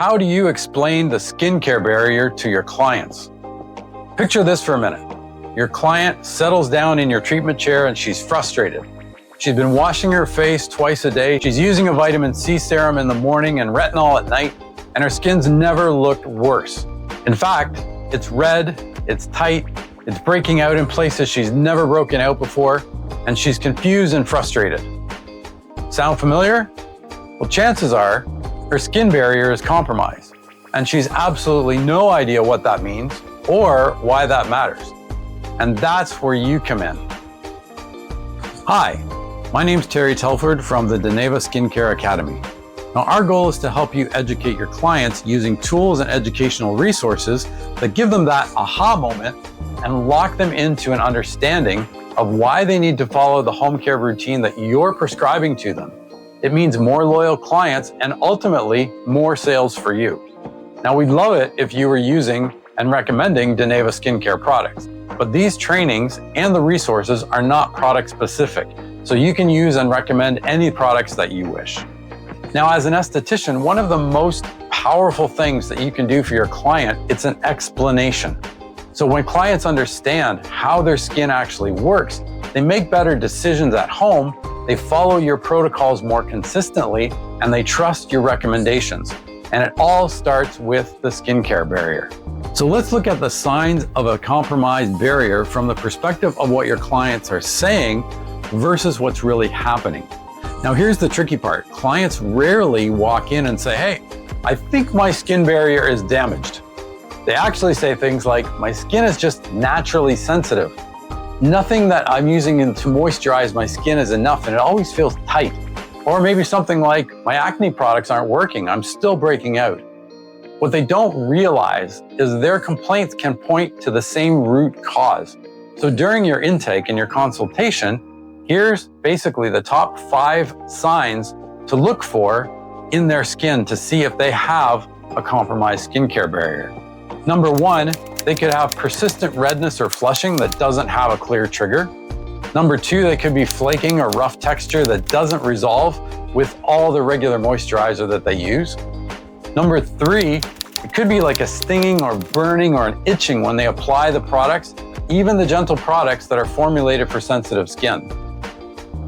how do you explain the skincare barrier to your clients? Picture this for a minute. Your client settles down in your treatment chair and she's frustrated. She's been washing her face twice a day. She's using a vitamin C serum in the morning and retinol at night, and her skin's never looked worse. In fact, it's red, it's tight, it's breaking out in places she's never broken out before, and she's confused and frustrated. Sound familiar? Well, chances are her skin barrier is compromised, and she's absolutely no idea what that means or why that matters. And that's where you come in. Hi, my name's Terry Telford from the denéva Skincare Academy. Now, our goal is to help you educate your clients using tools and educational resources that give them that aha moment and lock them into an understanding of why they need to follow the home care routine that you're prescribing to them. It means more loyal clients and ultimately more sales for you. Now, we'd love it if you were using and recommending denéva skincare products, but these trainings and the resources are not product specific, so you can use and recommend any products that you wish. Now, as an esthetician, one of the most powerful things that you can do for your client, it's an explanation. So when clients understand how their skin actually works, they make better decisions at home, they follow your protocols more consistently, and they trust your recommendations. And it all starts with the skincare barrier. So let's look at the signs of a compromised barrier from the perspective of what your clients are saying versus what's really happening. Now, here's the tricky part. Clients rarely walk in and say, hey, I think my skin barrier is damaged. They actually say things like, my skin is just naturally sensitive. Nothing that I'm using to moisturize my skin is enough, and it always feels tight. Or maybe something like, my acne products aren't working, I'm still breaking out. What they don't realize is their complaints can point to the same root cause. So during your intake and your consultation, here's basically the top 5 signs to look for in their skin to see if they have a compromised skincare barrier. Number 1, they could have persistent redness or flushing that doesn't have a clear trigger. Number 2, they could be flaking or rough texture that doesn't resolve with all the regular moisturizer that they use. Number 3, it could be like a stinging or burning or an itching when they apply the products, even the gentle products that are formulated for sensitive skin.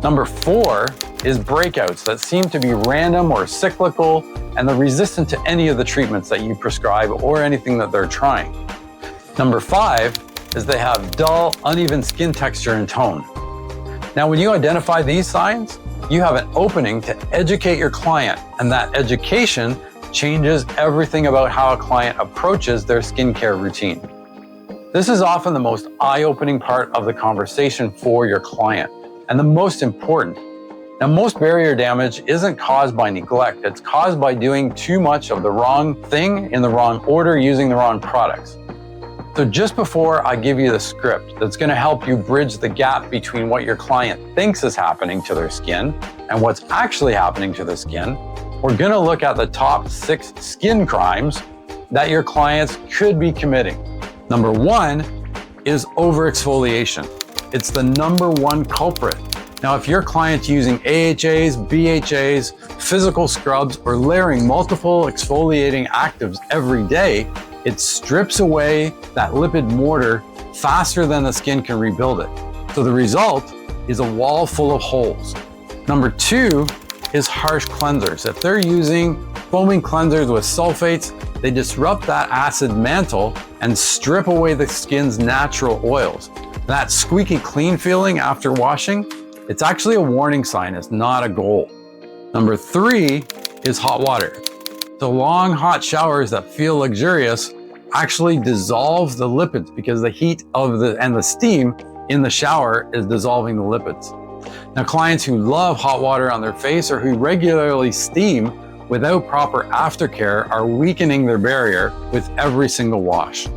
Number 4 is breakouts that seem to be random or cyclical, and they're resistant to any of the treatments that you prescribe or anything that they're trying. Number 5 is they have dull, uneven skin texture and tone. Now, when you identify these signs, you have an opening to educate your client, and that education changes everything about how a client approaches their skincare routine. This is often the most eye-opening part of the conversation for your client, and the most important. Now, most barrier damage isn't caused by neglect. It's caused by doing too much of the wrong thing in the wrong order, using the wrong products. So just before I give you the script that's going to help you bridge the gap between what your client thinks is happening to their skin and what's actually happening to their skin, we're going to look at the top 6 skin crimes that your clients could be committing. Number 1 is overexfoliation. It's the number 1 culprit. Now, if your client's using AHAs, BHAs, physical scrubs, or layering multiple exfoliating actives every day, it strips away that lipid mortar faster than the skin can rebuild it. So the result is a wall full of holes. Number 2 is harsh cleansers. If they're using foaming cleansers with sulfates, they disrupt that acid mantle and strip away the skin's natural oils. That squeaky clean feeling after washing, it's actually a warning sign, it's not a goal. Number 3 is hot water. The long hot showers that feel luxurious actually dissolve the lipids because the heat of the steam in the shower is dissolving the lipids. Now, clients who love hot water on their face or who regularly steam without proper aftercare are weakening their barrier with every single wash.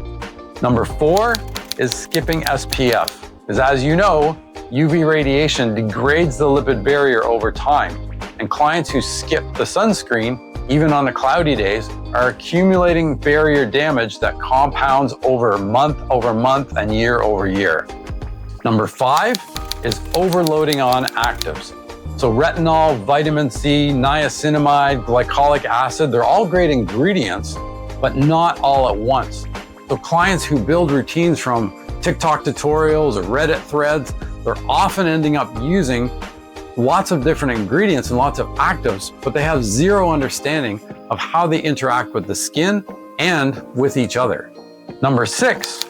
Number 4 is skipping SPF, because as you know, UV radiation degrades the lipid barrier over time, and clients who skip the sunscreen, even on the cloudy days, are accumulating barrier damage that compounds over month and year over year. Number 5 is overloading on actives. So retinol, vitamin C, niacinamide, glycolic acid, they're all great ingredients, but not all at once. So clients who build routines from TikTok tutorials or Reddit threads, they're often ending up using lots of different ingredients and lots of actives, but they have zero understanding of how they interact with the skin and with each other. Number 6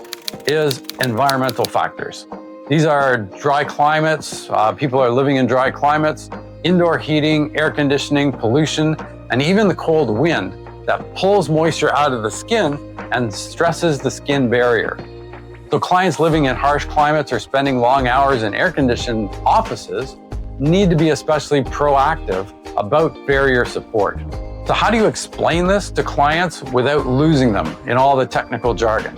is environmental factors. These are dry climates. People are living in dry climates, indoor heating, air conditioning, pollution, and even the cold wind that pulls moisture out of the skin and stresses the skin barrier. So clients living in harsh climates or spending long hours in air-conditioned offices need to be especially proactive about barrier support. So how do you explain this to clients without losing them in all the technical jargon?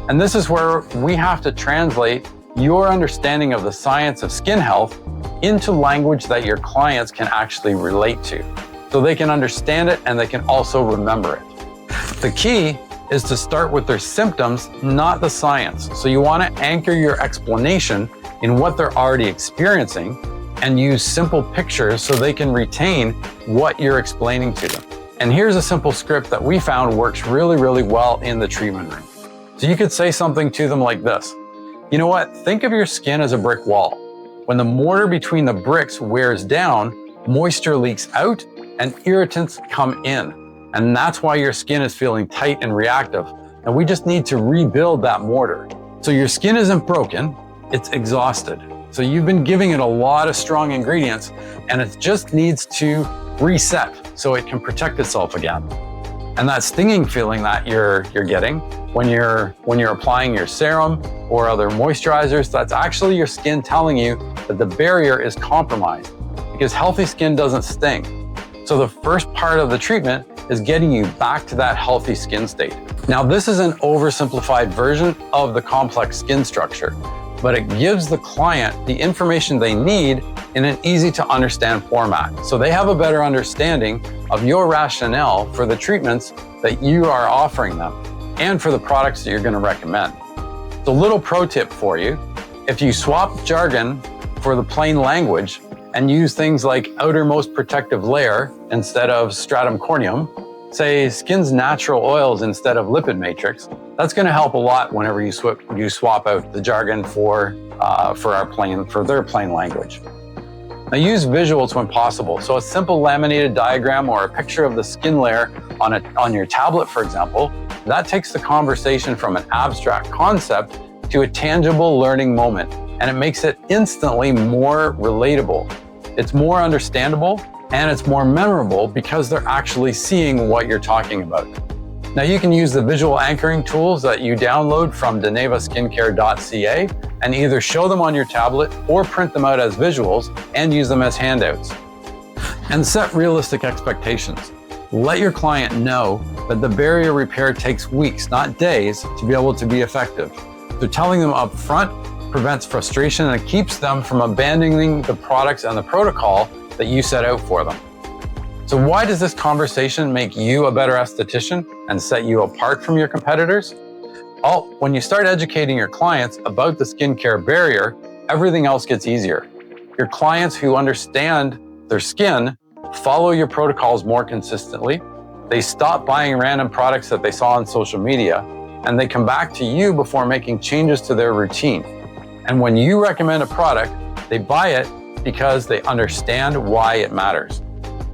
And this is where we have to translate your understanding of the science of skin health into language that your clients can actually relate to, so they can understand it and they can also remember it. The key is to start with their symptoms, not the science. So you want to anchor your explanation in what they're already experiencing and use simple pictures so they can retain what you're explaining to them. And here's a simple script that we found works really, really well in the treatment room. So you could say something to them like this. You know what? Think of your skin as a brick wall. When the mortar between the bricks wears down, moisture leaks out and irritants come in. And that's why your skin is feeling tight and reactive. And we just need to rebuild that mortar. So your skin isn't broken, it's exhausted. So you've been giving it a lot of strong ingredients and it just needs to reset so it can protect itself again. And that stinging feeling that you're getting when you're applying your serum or other moisturizers, that's actually your skin telling you that the barrier is compromised, because healthy skin doesn't sting. So the first part of the treatment is getting you back to that healthy skin state. Now, this is an oversimplified version of the complex skin structure, but it gives the client the information they need in an easy to understand format. So they have a better understanding of your rationale for the treatments that you are offering them and for the products that you're going to recommend. So a little pro tip for you: if you swap jargon for the plain language and use things like outermost protective layer instead of stratum corneum, say skin's natural oils instead of lipid matrix, that's going to help a lot whenever you swap out the jargon for their plain language. Now use visuals when possible. So a simple laminated diagram or a picture of the skin layer on your tablet, for example, that takes the conversation from an abstract concept to a tangible learning moment, and it makes it instantly more relatable. It's more understandable and it's more memorable because they're actually seeing what you're talking about. Now you can use the visual anchoring tools that you download from denévaskincare.ca and either show them on your tablet or print them out as visuals and use them as handouts. And set realistic expectations. Let your client know that the barrier repair takes weeks, not days, to be able to be effective. So telling them up front prevents frustration and keeps them from abandoning the products and the protocol that you set out for them. So why does this conversation make you a better esthetician and set you apart from your competitors? Well, when you start educating your clients about the skincare barrier, everything else gets easier. Your clients who understand their skin follow your protocols more consistently. They stop buying random products that they saw on social media, and they come back to you before making changes to their routine. And when you recommend a product, they buy it because they understand why it matters.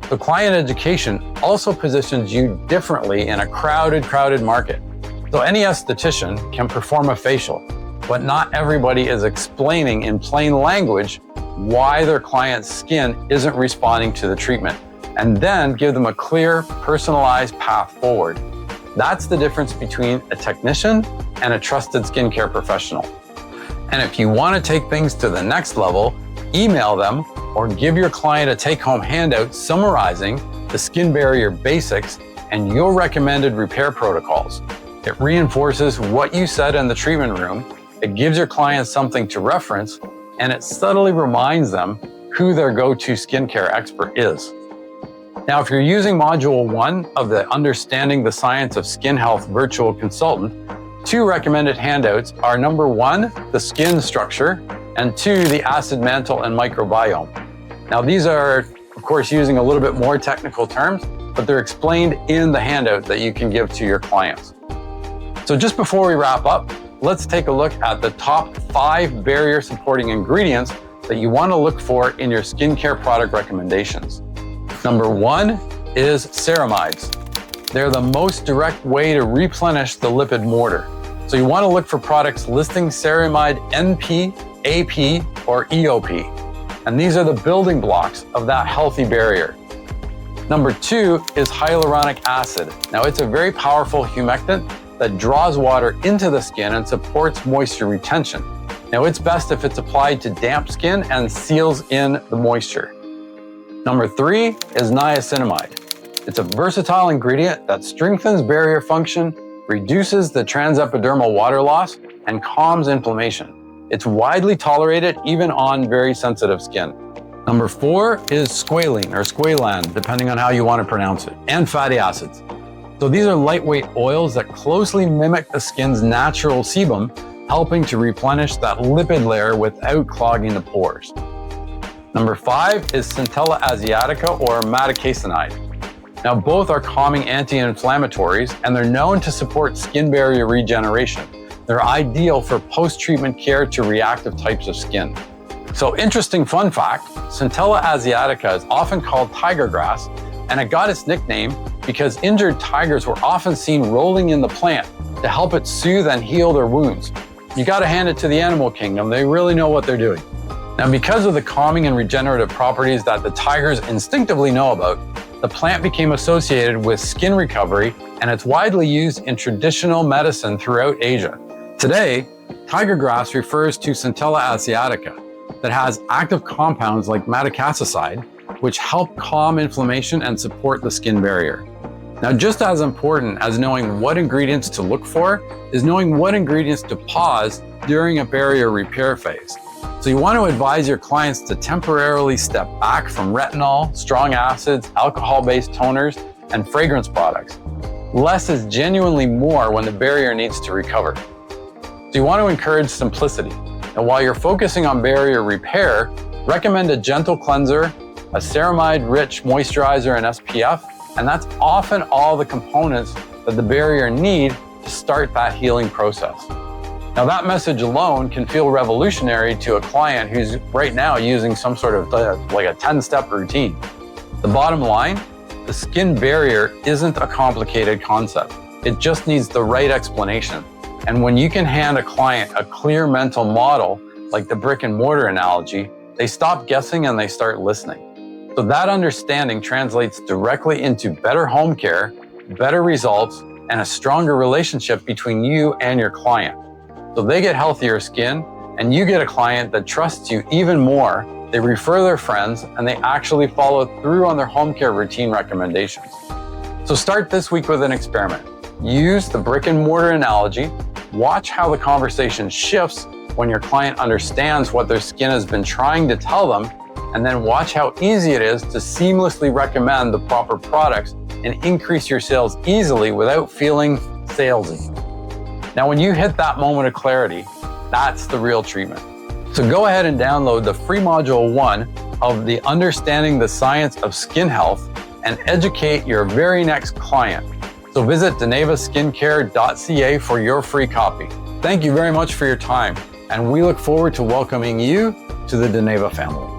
So client education also positions you differently in a crowded market. So any esthetician can perform a facial, but not everybody is explaining in plain language why their client's skin isn't responding to the treatment, and then give them a clear, personalized path forward. That's the difference between a technician and a trusted skincare professional. And if you want to take things to the next level, email them or give your client a take-home handout summarizing the skin barrier basics and your recommended repair protocols. It reinforces what you said in the treatment room, it gives your client something to reference, and it subtly reminds them who their go-to skincare expert is. Now, if you're using Module 1 of the Understanding the Science of Skin Health Virtual Consultant, 2 recommended handouts are number 1, the skin structure, and 2, the acid mantle and microbiome. Now, these are, of course, using a little bit more technical terms, but they're explained in the handout that you can give to your clients. So just before we wrap up, let's take a look at the top 5 barrier supporting ingredients that you want to look for in your skincare product recommendations. Number 1 is ceramides. They're the most direct way to replenish the lipid mortar. So you want to look for products listing ceramide NP, AP, or EOP. And these are the building blocks of that healthy barrier. Number 2 is hyaluronic acid. Now, it's a very powerful humectant that draws water into the skin and supports moisture retention. Now, it's best if it's applied to damp skin and seals in the moisture. Number 3 is niacinamide. It's a versatile ingredient that strengthens barrier function, reduces the transepidermal water loss, and calms inflammation. It's widely tolerated even on very sensitive skin. Number 4 is squalene or squalane, depending on how you want to pronounce it, and fatty acids. So these are lightweight oils that closely mimic the skin's natural sebum, helping to replenish that lipid layer without clogging the pores. Number 5 is Centella asiatica or madecassonide. Now, both are calming anti-inflammatories, and they're known to support skin barrier regeneration. They're ideal for post-treatment care to reactive types of skin. So, interesting fun fact, Centella asiatica is often called tiger grass, and it got its nickname because injured tigers were often seen rolling in the plant to help it soothe and heal their wounds. You gotta hand it to the animal kingdom, they really know what they're doing. Now, because of the calming and regenerative properties that the tigers instinctively know about, the plant became associated with skin recovery, and it's widely used in traditional medicine throughout Asia. Today, tiger grass refers to Centella asiatica that has active compounds like madecassoside, which help calm inflammation and support the skin barrier. Now, just as important as knowing what ingredients to look for is knowing what ingredients to pause during a barrier repair phase. So you want to advise your clients to temporarily step back from retinol, strong acids, alcohol-based toners, and fragrance products. Less is genuinely more when the barrier needs to recover. So you want to encourage simplicity. And while you're focusing on barrier repair, recommend a gentle cleanser, a ceramide-rich moisturizer and SPF, and that's often all the components that the barrier need to start that healing process. Now, that message alone can feel revolutionary to a client who's right now using some sort of like a 10-step routine. The bottom line, the skin barrier isn't a complicated concept. It just needs the right explanation. And when you can hand a client a clear mental model, like the brick and mortar analogy, they stop guessing and they start listening. So that understanding translates directly into better home care, better results, and a stronger relationship between you and your client. So they get healthier skin, and you get a client that trusts you even more. They refer their friends, and they actually follow through on their home care routine recommendations. So start this week with an experiment. Use the brick and mortar analogy. Watch how the conversation shifts when your client understands what their skin has been trying to tell them, and then watch how easy it is to seamlessly recommend the proper products and increase your sales easily without feeling salesy. Now, when you hit that moment of clarity, that's the real treatment. So go ahead and download the free module 1 of the Understanding the Science of Skin Health and educate your very next client. So visit denevaskincare.ca for your free copy. Thank you very much for your time, and we look forward to welcoming you to the denéva family.